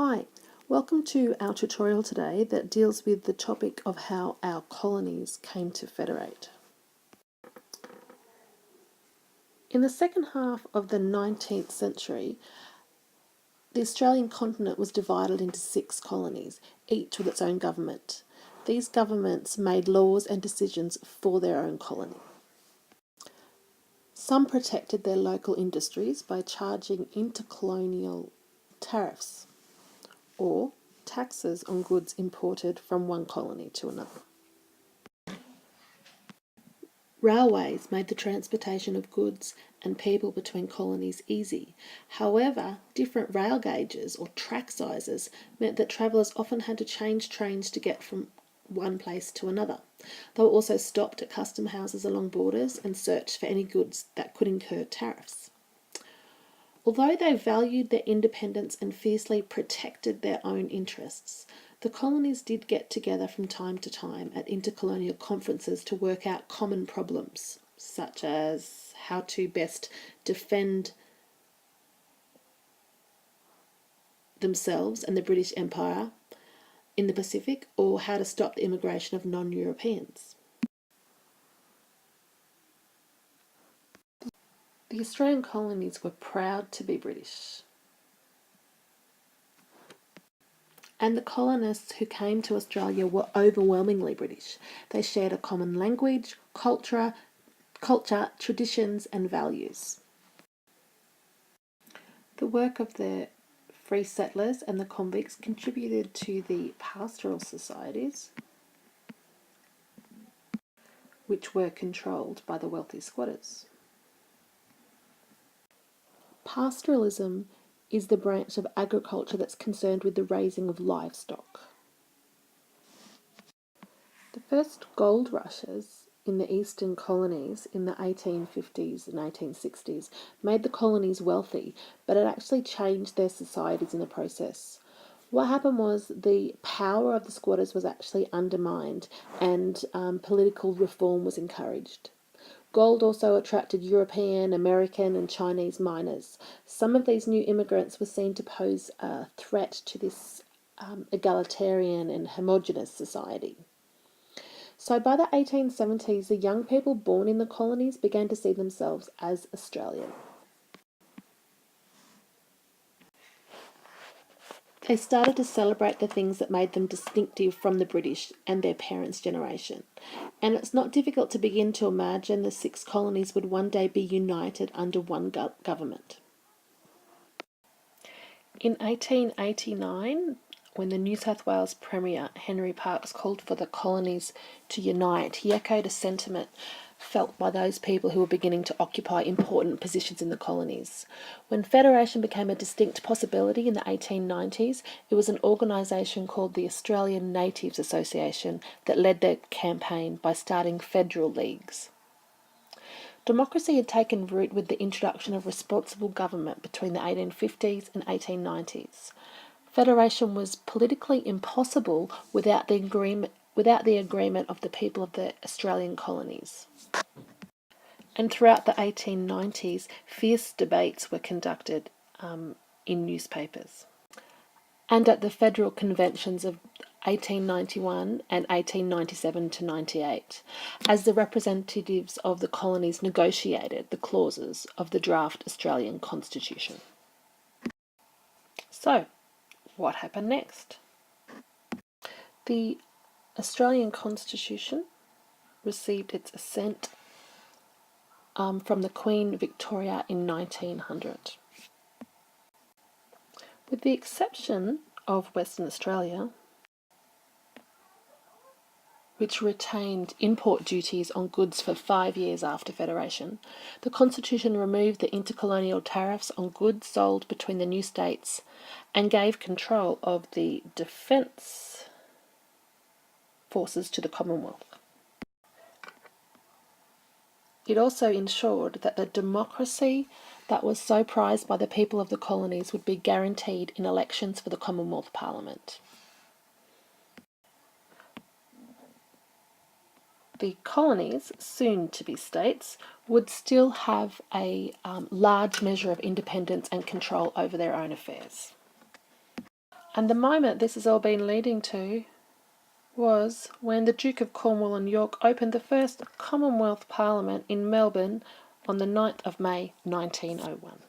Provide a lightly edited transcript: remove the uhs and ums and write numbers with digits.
Hi, welcome to our tutorial today that deals with the topic of how our colonies came to federate. In the second half of the 19th century, the Australian continent was divided into 6 colonies, each with its own government. These governments made laws and decisions for their own colony. Some protected their local industries by charging intercolonial tariffs, or taxes on goods imported from one colony to another. Railways made the transportation of goods and people between colonies easy. However, different rail gauges or track sizes meant that travellers often had to change trains to get from one place to another. They were also stopped at custom houses along borders and searched for any goods that could incur tariffs. Although they valued their independence and fiercely protected their own interests, the colonies did get together from time to time at intercolonial conferences to work out common problems, such as how to best defend themselves and the British Empire in the Pacific, or how to stop the immigration of non-Europeans. The Australian colonies were proud to be British, and the colonists who came to Australia were overwhelmingly British. They shared a common language, culture, traditions and values. The work of the free settlers and the convicts contributed to the pastoral societies, which were controlled by the wealthy squatters. Pastoralism is the branch of agriculture that's concerned with the raising of livestock. The first gold rushes in the eastern colonies in the 1850s and 1860s made the colonies wealthy, but it actually changed their societies in the process. What happened was the power of the squatters was actually undermined, and political reform was encouraged. Gold also attracted European, American and Chinese miners. Some of these new immigrants were seen to pose a threat to this egalitarian and homogenous society. So by the 1870s, the young people born in the colonies began to see themselves as Australian. They started to celebrate the things that made them distinctive from the British and their parents' generation. And it's not difficult to begin to imagine the 6 colonies would one day be united under one government. In 1889, when the New South Wales Premier Henry Parkes called for the colonies to unite, he echoed a sentiment felt by those people who were beginning to occupy important positions in the colonies. When federation became a distinct possibility in the 1890s, it was an organisation called the Australian Natives Association that led their campaign by starting federal leagues. Democracy had taken root with the introduction of responsible government between the 1850s and 1890s. Federation was politically impossible without the agreement of the people of the Australian colonies. And throughout the 1890s, fierce debates were conducted in newspapers. And at the federal conventions of 1891 and 1897 to 98, as the representatives of the colonies negotiated the clauses of the draft Australian Constitution. So, what happened next? The Australian Constitution received its assent from the Queen Victoria in 1900. With the exception of Western Australia, which retained import duties on goods for 5 years after Federation, the Constitution removed the intercolonial tariffs on goods sold between the new states and gave control of the defence forces to the Commonwealth. It also ensured that the democracy that was so prized by the people of the colonies would be guaranteed in elections for the Commonwealth Parliament. The colonies, soon to be states, would still have a large measure of independence and control over their own affairs. And the moment this has all been leading to was when the Duke of Cornwall and York opened the first Commonwealth Parliament in Melbourne on the 9th of May 1901.